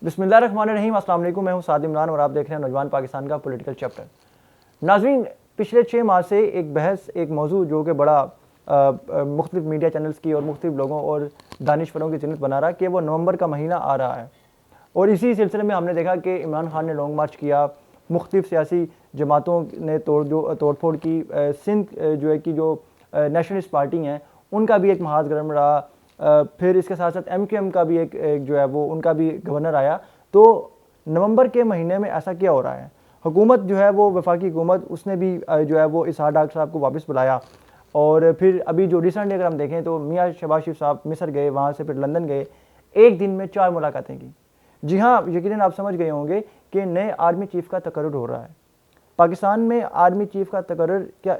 बिस्मिल्लाहिर्रहमानिर्रहीम, अस्सलाम वालेकुम। मैं हूं साद इमरान और आप देख रहे हैं नौजवान पाकिस्तान का पॉलिटिकल चैप्टर। नाज़रीन, पिछले 6 माह से एक बहस, एक मौजू जो कि बड़ा मुख्तलिफ मीडिया चैनल्स की और मुख्तलिफ लोगों और दानिशवरों की ज़िन्नत बना रहा है कि वो नवंबर का महीना आ रहा है और इसी सिलसिले में हमने देखा कि इमरान खान ने लॉन्ग मार्च किया, मुख्तलिफ सियासी जमातों ने तोड़ फोड़ की। सिंध जो है कि जो नेशनलिस्ट पार्टी हैं उनका भी एक महाज गर्म रहा। फिर इसके साथ साथ MQM का भी एक जो है वो उनका भी गवर्नर आया। तो नवंबर के महीने में ऐसा क्या हो रहा है? हुकूमत जो है वो वफाकी हुकूमत, उसने भी जो है वो इसहाक डार साहब को वापस बुलाया। और फिर अभी जो रिसेंटली अगर हम देखें तो मियाँ शहबाज शरीफ साहब मिस्र गए, वहाँ से फिर लंदन गए, एक दिन में 4 मुलाकातें की। जी हाँ, यकीनन आप समझ गए होंगे कि नए आर्मी चीफ का तकर्रुर हो रहा है। पाकिस्तान में आर्मी चीफ का तकर्रुर क्या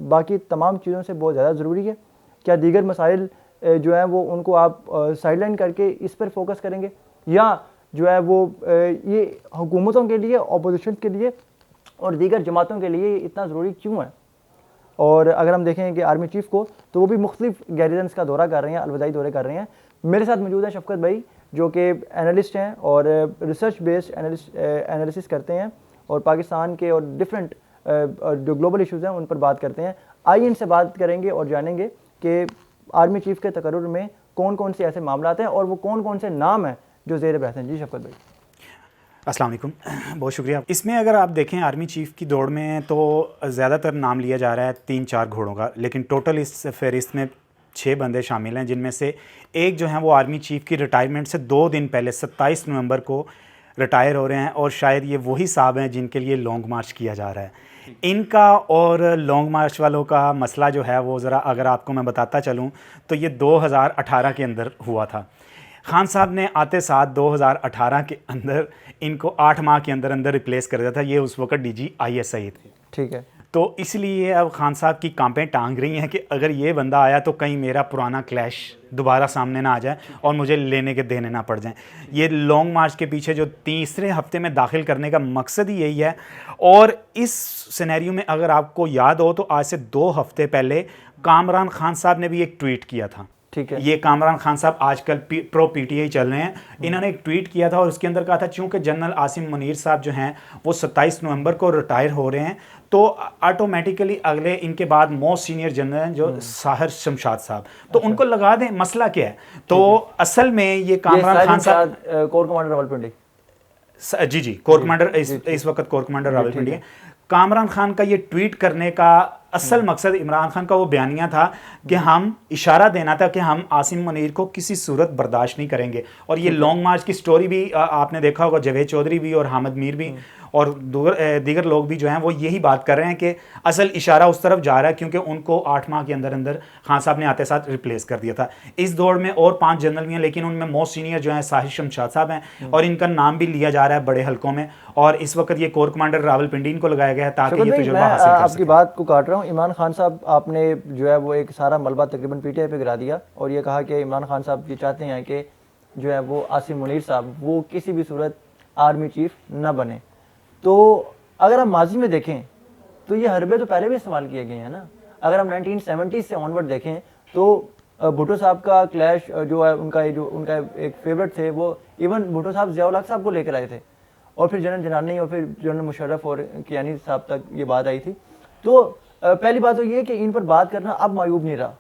बाकी तमाम चीज़ों से बहुत ज़्यादा ज़रूरी है? क्या दीगर मसाइल जो है वो उनको आप साइडलाइन करके इस पर फोकस करेंगे, या जो है वो ये हुकूमतों के लिए, अपोजिशन के लिए और दीगर जमातों के लिए इतना ज़रूरी क्यों है? और अगर हम देखें कि आर्मी चीफ को, तो वो भी मुख्तलिफ गैरिजन्स का दौरा कर रहे हैं, अलविदाई दौरे कर रहे हैं। मेरे साथ मौजूद है शफकत भाई, जो कि एनालिस्ट हैं और रिसर्च बेस्ड एनालिसिस करते हैं और पाकिस्तान के और डिफरेंट जो ग्लोबल इश्यूज़ हैं उन पर बात करते हैं। आइए इनसे बात करेंगे और जानेंगे कि आर्मी चीफ के तकर्रुर में कौन कौन से ऐसे मामला हैं और वो कौन कौन से नाम हैं जो ज़ेर बहस हैं। जी शफकत भाई। अस्सलाम वालेकुम, बहुत शुक्रिया। इसमें अगर आप देखें आर्मी चीफ़ की दौड़ में तो ज़्यादातर नाम लिया जा रहा है 3-4 घोड़ों का, लेकिन टोटल इस फहरिस्त में 6 बंदे शामिल हैं, जिनमें से एक जो हैं वो आर्मी चीफ़ की रिटायरमेंट से 2 दिन पहले 27 नवंबर को रिटायर हो रहे हैं और शायद ये वही साहब हैं जिनके लिए लॉन्ग मार्च किया जा रहा है। इनका और लॉन्ग मार्च वालों का मसला जो है वो ज़रा अगर आपको मैं बताता चलूँ तो ये 2018 के अंदर हुआ था। खान साहब ने आते साथ 2018 के अंदर इनको 8 माह के अंदर अंदर रिप्लेस कर दिया था। ये उस वक्त DG ISI थे। ठीक है। तो इसलिए अब खान साहब की कांपें टांग रही हैं कि अगर ये बंदा आया तो कहीं मेरा पुराना क्लैश दोबारा सामने ना आ जाए और मुझे लेने के देने ना पड़ जाएं। ये लॉन्ग मार्च के पीछे जो तीसरे हफ्ते में दाखिल करने का मकसद ही यही है। और इस सिनेरियो में अगर आपको याद हो तो आज से 2 हफ्ते पहले कामरान खान साहब ने भी एक ट्वीट किया था। ठीक है। ये कामरान खान साहब आजकल प्रो PTI चल रहे हैं। इन्होंने एक ट्वीट किया था और उसके अंदर कहा था चूंकि जनरल आसिम मुनीर साहब जो हैं वो 27 नवंबर को रिटायर हो रहे हैं तो ऑटोमेटिकली अगले इनके बाद मोस्ट सीनियर जनरल जो साहिर शमशाद साहब, तो उनको लगा दें। मसला क्या है? तो असल में ये कामरान खान साहब कोर कमांडर रावलपिंडी, जी कोर कमांडर इस वक्त कोर कमांडर रावलपिंडी है। कामरान खान का ये ट्वीट करने का असल मकसद इमरान खान का वो बयानिया था कि हम इशारा देना था कि हम आसिम मुनीर को किसी सूरत बर्दाश्त नहीं करेंगे। और ये लॉन्ग मार्च की स्टोरी भी आपने देखा होगा, जावेद चौधरी भी और हामिद मीर भी और दीगर लोग भी जो हैं वो यही बात कर रहे हैं कि असल इशारा उस तरफ जा रहा है क्योंकि उनको 8 माह के अंदर अंदर खान साहब ने आते साथ रिप्लेस कर दिया था। इस दौड़ में और 5 जनरल भी हैं, लेकिन उनमें मोस्ट सीनियर जो हैं साहिर शमशाद साहब हैं और इनका नाम भी लिया जा रहा है बड़े हल्कों में। और इस वक्त ये कोर कमांडर रावलपिंडी इनको लगाया गया है ताकि ये तजुर्बा हासिल कर सकें। आपकी बात को काट रहा हूँ। इमरान खान साहब आपने जो है वो एक सारा मलबा तकरीबन PTI पे गिरा दिया और ये कहा कि इमरान खान साहब ये चाहते हैं कि जो है वो आसिम मुनीर साहब वो किसी भी सूरत आर्मी चीफ न बने। तो अगर हम माजी में देखें तो ये हरबे तो पहले भी इस्तेमाल किए गए हैं ना। अगर हम 1970 से ऑनवर्ड देखें तो भुट्टो साहब का क्लैश जो है उनका एक फेवरेट थे, वो इवन भुट्टो साहब ज़िया उल हक साहब को लेकर आए थे और फिर जनरल जनानी और फिर जनरल मुशर्रफ और कियानी साहब तक ये बात आई थी। तो पहली बात तो ये कि इन पर बात करना अब मायूब नहीं रहा।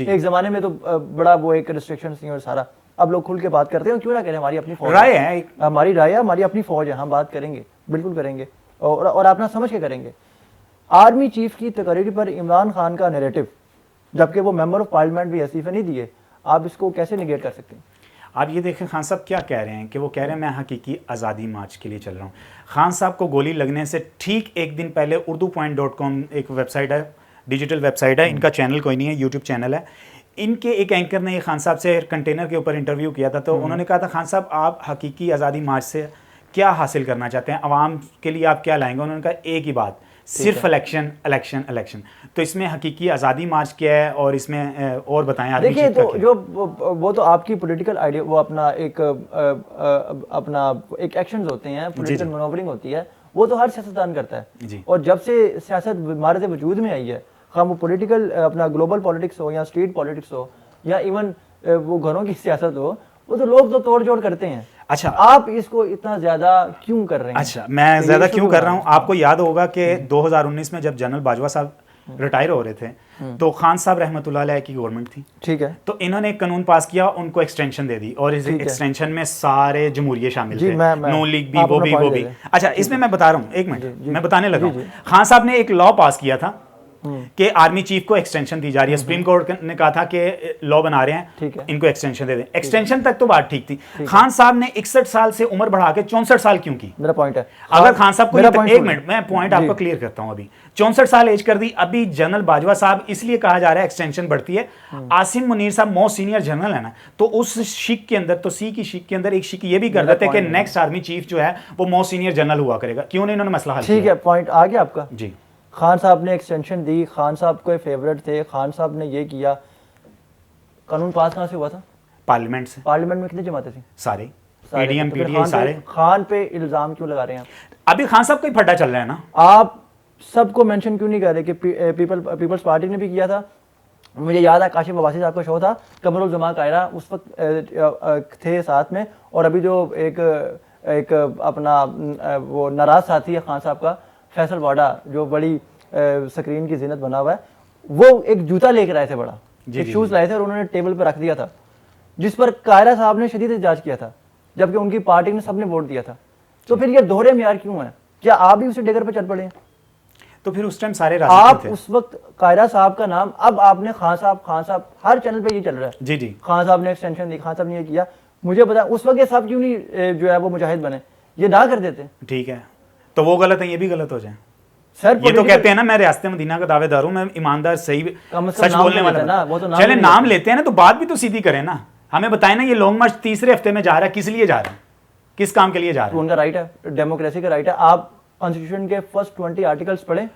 एक ज़माने में तो बड़ा वो एक रिस्ट्रिक्शन नहीं और सारा, अब लोग खुल के बात करते हैं। क्यों ना करें, हमारी अपनी फौज राय है, हमारी राय है, हमारी अपनी फौज है, हम बात करेंगे, बिल्कुल करेंगे और अपना समझ के करेंगे। आर्मी चीफ की तकरीर पर इमरान खान का नैरेटिव, जबकि वो मेंबर ऑफ पार्लियामेंट भी इस्तीफे नहीं दिए, आप इसको कैसे निगेट कर सकते हैं? आप ये देखें खान साहब क्या कह रहे हैं कि वो कह रहे हैं मैं हकीकी आज़ादी मार्च के लिए चल रहा हूँ। खान साहब को गोली लगने से ठीक एक दिन पहले urdupoint.com एक वेबसाइट है, डिजिटल वेबसाइट है, इनका चैनल कोई नहीं है, यूट्यूब चैनल है। इनके एक एंकर ने खान साहब से कंटेनर के ऊपर इंटरव्यू किया था, तो उन्होंने कहा था खान साहब आप हकीकी आज़ादी मार्च से क्या हासिल करना चाहते हैं, आवाम के लिए आप क्या लाएंगे? उन्होंने कहा एक ही बात, सिर्फ इलेक्शन इलेक्शन इलेक्शन। तो इसमें हकीकी आज़ादी मार्च क्या है और इसमें और बताएं। देखिए तो जो वो तो आपकी पॉलिटिकल आइडिया, वो अपना एक एक्शंस होते हैं, पॉलिटिकल मनोवरिंग होती है, वो तो हर सियासतदान करता है। और जब से सियासत मारद वजूद में आई है, हाँ वो पॉलिटिकल अपना ग्लोबल पॉलिटिक्स हो या स्ट्रीट पॉलिटिक्स हो या इवन वो घरों की सियासत हो, वो तो लोग तो तोड़ जोड़ करते हैं। अच्छा, आप इसको इतना ज्यादा क्यों कर रहे हैं? अच्छा, मैं तो ज्यादा ये क्यों शुरू कर रहा करें। हूँ, आपको याद होगा कि 2019 में जब जनरल बाजवा साहब रिटायर हो रहे थे, तो खान साहब रहमतुल्लाह अलैह की गवर्नमेंट थी, ठीक है तो इन्होंने एक कानून पास किया, उनको एक्सटेंशन दे दी, और इस ठीक है। एक्सटेंशन में सारे जमहूरिये शामिल जी, थे, मैं- नून लीग भी, आप वो अपना भी, point वो दे भी। दें। अच्छा, इसमें मैं बता रहा हूँ, एक जी, मिनट जी, मैं बताने लगा जी, हूँ। खान साहब ने एक लॉ पास किया था हम्म। कि आर्मी चीफ को एक्सटेंशन दी जा रही है, सुप्रीम कोर्ट ने कहा था कि लॉ बना रहे ठीक हैं, है। इनको एक्सटेंशन दे दें। एक्सटेंशन तक तो बात ठीक थी, खान साहब ने 61 साल से उम्र बढ़ा के 64 साल क्यों की? मेरा पॉइंट है, अगर खान साहब को मेरा एक point मिनट, मैं पॉइंट जी। आपको क्लियर करता हूं। अभी 64 साल एज कर दी, अभी जनरल बाजवा साहब इसलिए कहा जा रहा है एक्सटेंशन बढ़ती है, आसिम मुनीर साहब मोस्ट सीनियर जनरल है ना, तो उस शिक के अंदर, तो सी की शिक के अंदर एक शिक ये भी कर मेरा देते हैं कि point नेक्स्ट आर्मी चीफ जो है वो मोस्ट सीनियर जनरल हुआ करेगा। क्यों नहीं इन्होंने मसला हल ठीक किया? है, पॉइंट आ गया आपका। जी, खान साहब ने एक्सटेंशन दी, खान साहब कोई फेवरेट थे, खान साहब ने ये किया। कानून पास कहाँ से हुआ था? पार्लियामेंट से पार्लियामेंट में कितनी जमातें थी? सारे सारे। पीडीएम तो फिर पीडीआई सारे। खान पे इल्जाम क्यों लगा रहे हैं आप? अभी खान साहब का ही फड्डा चल रहा है ना। आप सबको मेंशन क्यों नहीं कर रहे कि पीपल्स पार्टी ने भी किया था? मुझे याद है काशिफ अब्बासी साहब का शो था, कमरुल जमा कायरा उस वक्त थे साथ में, और अभी जो एक अपना वो नाराज साथी है खान साहब का, फैसल वाडा, जो बड़ी स्क्रीन की जीनत बना हुआ है, वो एक जूता लेकर आए थे बड़ा, जी, एक जी, शूज लाए थे और उन्होंने टेबल पर रख दिया था, जिस पर कायरा साहब ने शदीद एहतजाज किया था, जबकि उनकी पार्टी ने सबने वोट दिया था। तो फिर ये दोहरे म्यार क्यों है? क्या आप भी उसी डेगर पर चल पड़े हैं? तो फिर उस टाइम सारे आप राजी थे। उस वक्त कायरा साहब का नाम, अब आपने खान साहब हर चैनल पे ये चल रहा है, जी जी, खान साहब ने एक्सटेंशन दी, खान साहब ने ये किया। मुझे बता उस वक्त ये साहब क्यों नहीं जो है वो मुजाहिद बने, ये ना कर देते ठीक है, तो वो गलत है, ये भी गलत हो जाए। सर? ये तो कहते हैं ना, मैं रियासत मदीना का दावेदार हूं, मैं ईमानदार सही कम से कम सच नाम बोलने तो वाला लेते हैं ना, बंदा। वो तो नाम चले नहीं नाम लेते। लेते हैं ना, तो बात भी तो सीधी करें ना, हमें बताएं ना, ये लॉन्ग मार्च तीसरे हफ्ते में जा रहा है, किस लिए जा रहा है, किस काम के लिए जा रहा तो है? उनका राइट है, डेमोक्रेसी का राइट है। आप कॉन्स्टिट्यूशन के फर्स्ट 20 आर्टिकल्स पढ़े,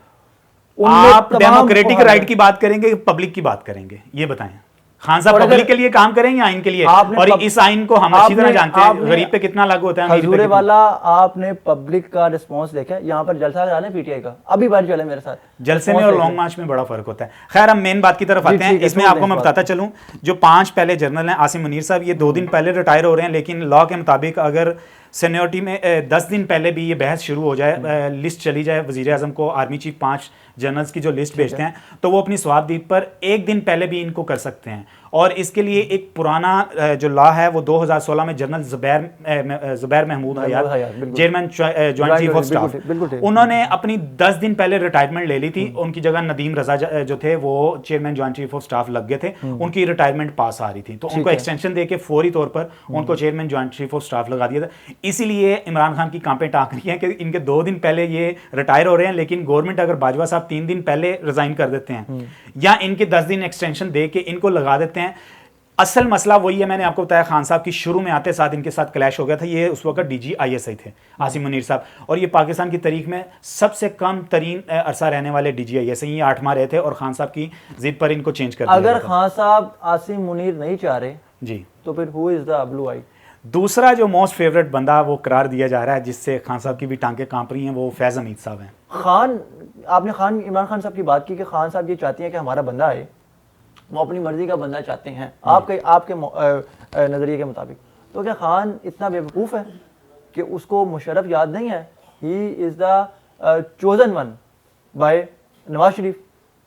आप डेमोक्रेटिक राइट की बात करेंगे कि पब्लिक की बात करेंगे, ये बताएं। खान साहब पब्लिक के लिए काम करेंगे या आइन के लिए? और इस आइन को हम अच्छी तरह जानते हैं, गरीब पे कितना लागू होता है, अमीर पे हजूरे कितना। वाला आपने पब्लिक का रिस्पांस देखा? यहाँ पर जलसा करा लें पीटीआई का, अभी बार चले मेरे साथ, जलसे में और लॉन्ग मार्च में बड़ा फर्क होता है। खैर, हम मेन बात की तरफ जी, आते हैं। ठीक है, इसमें छोड़ आपको दें मैं इस बताता चलूं, जो 5 पहले जनरल हैं, आसिम मुनीर साहब, ये 2 दिन पहले रिटायर हो रहे हैं, लेकिन लॉ के मुताबिक अगर सीनियरिटी में 10 दिन पहले भी ये बहस शुरू हो जाए, लिस्ट चली जाए, वजीर आजम को आर्मी चीफ 5 जनरल्स की जो लिस्ट भेजते हैं, तो वो अपनी स्वाबदीद पर 1 दिन पहले भी इनको कर सकते हैं। और इसके लिए एक पुराना जो लॉ है वो 2016 में general Zubair Mahmood Hayat, chairman joint chief of staff, उन्होंने अपनी 10 दिन पहले रिटायरमेंट ले ली थी। उनकी जगह नदीम रजा जो थे वो chairman joint chief of staff लग गए थे, उनकी रिटायरमेंट पास आ रही थी, तो उनको एक्सटेंशन देके फौरी तौर पर उनको chairman joint chief of staff लगा दिया था। इसीलिए इमरान खान की कांपें टाँक रही हैं कि इनके 2 दिन पहले ये रिटायर हो रहे हैं, लेकिन गवर्नमेंट अगर बाजवा साहब 3 दिन पहले रिजाइन कर देते हैं या इनके 10 दिन एक्सटेंशन दे के इनको लगा देते हैं। असल मसला वही है, मैंने आपको बताया, खान साहब की शुरू में आते साथ इनके साथ क्लैश हो गया था। ये उस वक्त डीजी आईएसआई थे, आसिम मुनीर साहब, और ये पाकिस्तान की तारीख में सबसे कम तरीन अरसा रहने वाले डीजी आईएसआई, ये 8 माह रहे थे, और खान साहब की जिद पर इनको चेंज कर दिया। अगर खान साहब आसिम मुनीर नहीं चाह रहे जी, तो फिर हु इज द ब्लू आई? दूसरा जो मोस्ट फेवरेट बंदा वो करार दिया जा रहा है, जिससे खान साहब की भी टांकें कांप रही हैं, वो फैज़ हमीद साहब हैं। आपने इमरान खान साहब की बात की कि खान साहब ये चाहती हैं कि हमारा बंदा आए, वो अपनी मर्जी का बंदा चाहते हैं आपके नज़रिए के मुताबिक। तो क्या खान इतना बेवकूफ़ है कि उसको मुशर्रफ याद नहीं है? He is the chosen one by Nawaz Sharif,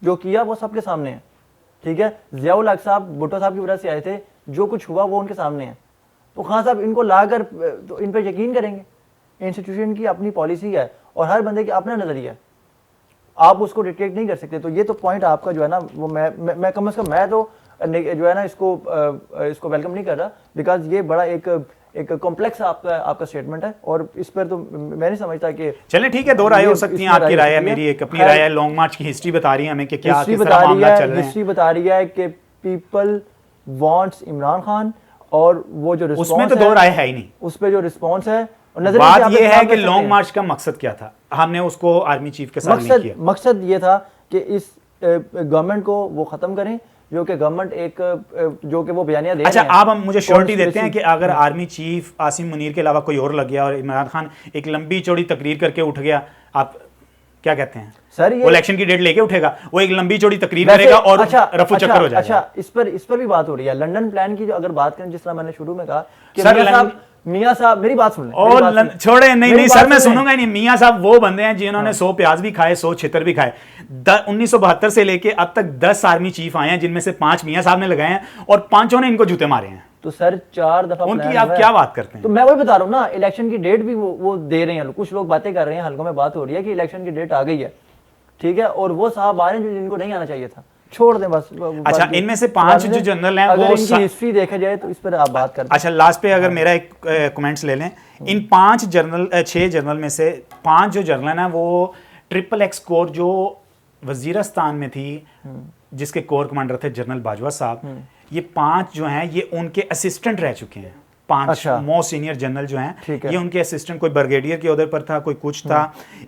जो किया वो सबके सामने है। ठीक है, ज़ियाउल हक साहब भुट्टो साहब की वजह से आए थे, जो कुछ हुआ वो उनके सामने है। तो खान साहब इनको लाकर तो इन पर यकीन करेंगे? इंस्टीट्यूशन की अपनी पॉलिसी है और हर बंदे की अपना नज़रिया है, आप उसको डिक्टेट नहीं कर सकते। तो ये तो पॉइंट आपका जो है ना, वो मैं कम से कम मैं तो जो है ना इसको वेलकम नहीं कर रहा, बिकॉज ये बड़ा एक कॉम्प्लेक्स आपका स्टेटमेंट है, और इस पर तो मैं नहीं समझता कि चले ठीक है, 2 राय हो सकती हैं, आपकी राय है, मेरी एक अपनी राय है। लॉन्ग मार्च की हिस्ट्री बता रही है हमें कि क्या किस तरह मामला चल रहे हैं। हिस्ट्री बता रही है कि पीपल वांट्स इमरान खान, और वो जो रिस्पॉन्स उसमें तो 2 राय है ही नहीं, उस पे जो रिस्पॉन्स है। बात ये है कि लॉन्ग मार्च का मकसद क्या था, हमने उसको आर्मी चीफ के साथ नहीं किया। मकसद ये था कि इस गवर्नमेंट को वो खत्म करें, जो कि गवर्नमेंट जो कि वो बयानिया दे अच्छा, रहे हैं। आप हम मुझे श्योरिटी देते हैं कि अगर आर्मी चीफ आसिम मुनीर के अलावा कोई और लग गया और इमरान खान एक लंबी चौड़ी तकरीर करके उठ गया, आप क्या कहते हैं सर? वो इलेक्शन की डेट लेके उठेगा, वो एक लंबी चौड़ी तकरीर करेगा और रफू चक्कर हो जाएगा। अच्छा, इस पर भी बात हो रही है लंदन प्लान की। जो अगर बात करें, जिस तरह मैंने शुरू में कहा कि सर मियां साहब मेरी बात सुन लें, मेरी और बात सुन लें। छोड़े, नहीं मेरी नहीं बात सर, मैं सुन लें। सुनूंगा ही नहीं। मियां साहब वो बंदे हैं जिन्होंने 100 प्याज भी खाए, 100 छितर भी खाए। 1972 से लेके अब तक 10 आर्मी चीफ आए हैं, जिनमें से 5 मियां साहब ने लगाए हैं और 5 ने इनको जूते मारे हैं। तो सर 4 दफा उनकी प्लान आप हुआ है। क्या बात करते हैं? तो मैं वही बता रहा हूँ ना, इलेक्शन की डेट भी वो दे रहे हैं। कुछ लोग बातें कर रहे हैं, हल्कों में बात हो रही है कि इलेक्शन की डेट आ गई है, ठीक है, और वो साहब आ रहे हैं जिनको नहीं आना चाहिए था। छोड़ दें बस। अच्छा, इनमें से 5 जो जनरल हैं अगर वो इनकी हिस्ट्री देखा जाए तो इस पर आप बात करते हैं। अच्छा, लास्ट पे अगर मेरा एक कमेंट्स ले लें, इन 5 जनरल 6 जनरल में से 5 जो जनरल हैं ना, वो XXX कोर जो वजीरस्तान में थी, जिसके कोर कमांडर थे जनरल बाजवा साहब, ये 5 जो हैं ये उनके असिस्टेंट रह चुके हैं। 5 अच्छा। मोस्ट सीनियर जनरल जो ठीक हैं है। ये उनके असिस्टेंट, कोई ब्रिगेडियर के ओहदे पर था, कोई कुछ था।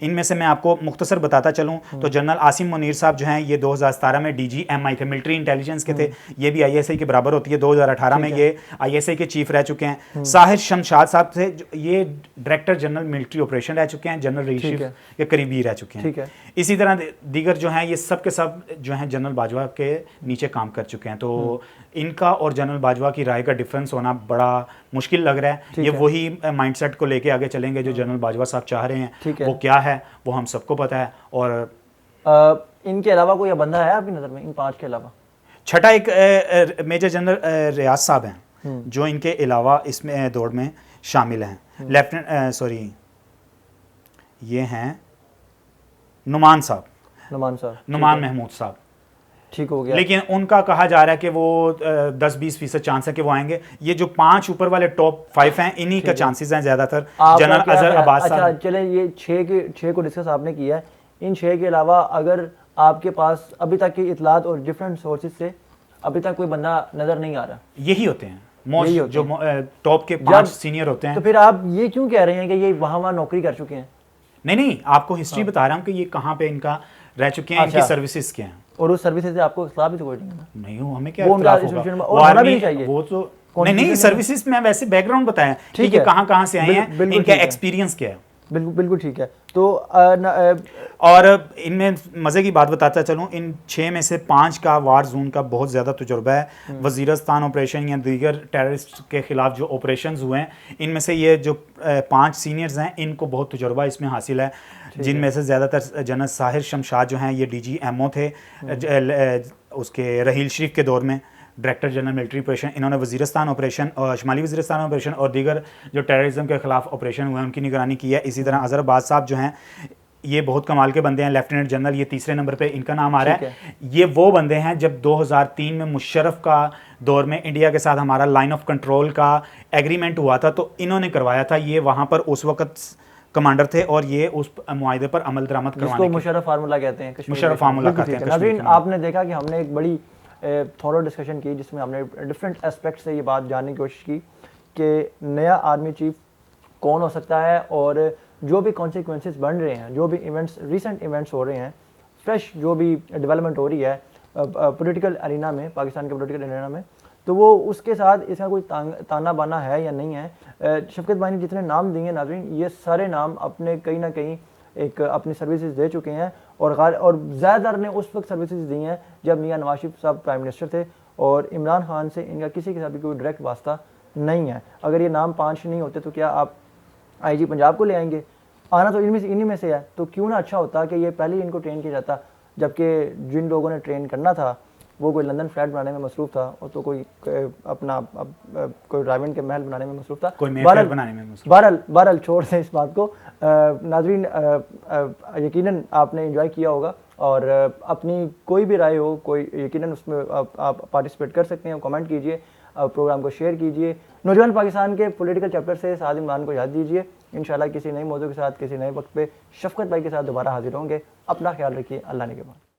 इनमें से मैं आपको मुख्तसर बताता चलूं तो जनरल आसिम मुनीर साहब जो हैं ये 2017 में DGMI थे, मिलिट्री इंटेलिजेंस के थे। ये भी ISI के बराबर होती है। 2018 में ये ISI के चीफ रह चुके हैं। साहिर शमशाद साहब थे, ये डायरेक्टर जनरल मिलिट्री ऑपरेशन रह चुके हैं, जनरल रहीस ठीक है। के करीबी रह चुके ठीक हैं। है। इसी तरह दीगर जो हैं ये सब के सब जो हैं जनरल बाजवा के नीचे काम कर चुके हैं। तो इनका और जनरल बाजवा की राय का डिफरेंस होना बड़ा मुश्किल लग रहा है। ये वही माइंडसेट को लेके आगे चलेंगे जो जनरल बाजवा साहब चाह रहे हैं। वो क्या है वो हम सबको पता है। और इनके अलावा कोई बंदा है आपकी नज़र में इन 5 के अलावा? छठा एक मेजर जनरल रियाज साहब हैं जो इनके अलावा इसमें दौड़ में शामिल हैं। लेफ्टिनेंट सॉरी ये हैं नुमान साहब, नुमान महमूद साहब, ठीक हो गया। लेकिन उनका कहा जा रहा है कि वो 10-20% चांस है कि वो आएंगे। ये जो 5 ऊपर वाले टॉप 5 हैं इन्हीं का चांसेस हैं ज्यादातर। जनरल अजहर अब्बास साहब। अच्छा चले, ये 6 को डिस्कस आपने किया है। इन 6 के अलावा अगर आपके पास अभी तक की इतलात और डिफरेंट सोर्सेज से अभी तक कोई बंदा नजर नहीं आ रहा, यही होते हैं मोस्ट जो टॉप के 5 सीनियर होते हैं। तो फिर आप ये क्यों कह रहे हैं कि ये वहां नौकरी कर चुके हैं? नहीं, आपको हिस्ट्री बता रहा हूँ कि ये कहाँ पे इनका रह चुके हैं। इनकी सर्विसेज क्या हैं और उस सर्विसेज से आपको इख्तिलाफ भी तो कोई नहीं हो, हमें क्या वो इख्तिलाफ होगा? वो आर्मी वो तो नहीं सर्विसेज में वैसे बैकग्राउंड बताया ठीक है, कहाँ से आए हैं, इनका एक्सपीरियंस क्या है। बिल्कुल ठीक है। तो और इनमें मज़े की बात बताता चलूँ, इन 6 में से 5 का वार जोन का बहुत ज़्यादा तजुर्बा है। वजीरस्तान ऑपरेशन या दीगर टेररिस्ट के खिलाफ जो ऑपरेशंस हुए हैं, इनमें से ये जो 5 सीनियर्स हैं इनको बहुत तजुर्बा इसमें हासिल है। जिनमें से ज़्यादातर जनरल साहिर शमशाद जो हैं ये DGMO थे उसके रहील शरीफ के दौर में, डायरेक्टर जनरल मिलिट्री ऑपरेशन। इन्होंने वजीरस्तान ऑपरेशन और शुमाली वजीरस्तान ऑपरेशन और दीगर जो टेररिज्म के खिलाफ ऑपरेशन हुए हैं उनकी निगरानी की है। इसी तरह अजहर अब्बास साहब जो हैं ये बहुत कमाल के बंदे हैं, लेफ्टिनेंट जनरल, ये 3रे नंबर पे इनका नाम आ रहा है। ये वो बंदे हैं जब 2003 में मुशर्रफ का दौर में इंडिया के साथ हमारा लाइन ऑफ कंट्रोल का एग्रीमेंट हुआ था तो इन्होंने करवाया था। ये वहाँ पर उस वक्त कमांडर थे और ये उस मुआहदे पर अमल दरामद करवाने जिसको मुशर्रफ फार्मूला कहते हैं, मुशर्रफ फार्मूला कहते हैं। नाज़रीन, आपने देखा कि हमने एक बड़ी थोरो डिस्कशन की जिसमें हमने डिफरेंट एस्पेक्ट से ये बात जानने की कोशिश की कि नया आर्मी चीफ कौन हो सकता है और जो भी कॉन्सिक्वेंसेस बन रहे हैं, जो भी इवेंट्स रिसेंट इवेंट्स हो रहे हैं, फ्रेश जो भी डेवलपमेंट हो रही है पॉलिटिकल अरीना में, पाकिस्तान के पॉलिटिकल अरीना में, तो वो उसके साथ इसका कोई ताना बाना है या नहीं है। शफकत भाई ने जितने नाम दिए नाज़रीन, ये सारे नाम अपने कहीं ना कहीं एक अपनी सर्विसेज दे चुके हैं और ज़्यादातर ने उस वक्त सर्विसेज दी हैं जब मियां नवाज शरीफ साहब प्राइम मिनिस्टर थे और इमरान खान से इनका किसी के साथ भी कोई डायरेक्ट वास्ता नहीं है। अगर ये नाम 5 नहीं होते तो क्या आप IG पंजाब को ले आएंगे? आना तो इन्हीं में से है, तो क्यों ना अच्छा होता कि ये पहले ही इनको ट्रेन किया जाता, जबकि जिन लोगों ने ट्रेन करना था वो कोई लंदन फ्लैट बनाने में मसरूफ़ था और तो कोई अपना कोई रायमंड के महल बनाने में मसरूफ़ था, कोई महल बनाने में मसरूफ़। बहरहाल छोड़ दें इस बात को। नाज़रीन, यकीनन आपने एंजॉय किया होगा और अपनी कोई भी राय हो कोई यकीनन उसमें आप पार्टिसिपेट कर सकते हैं। कमेंट कीजिए, प्रोग्राम को शेयर कीजिए। नौजवान पाकिस्तान के पॉलिटिकल चैप्टर से सादिम इमरान को याद दीजिए। इंशाल्लाह किसी नई मौजू के साथ किसी नए वक्त पे शफकत भाई के साथ दोबारा हाजिर होंगे। अपना ख्याल रखिए। अल्लाह ने के बाद।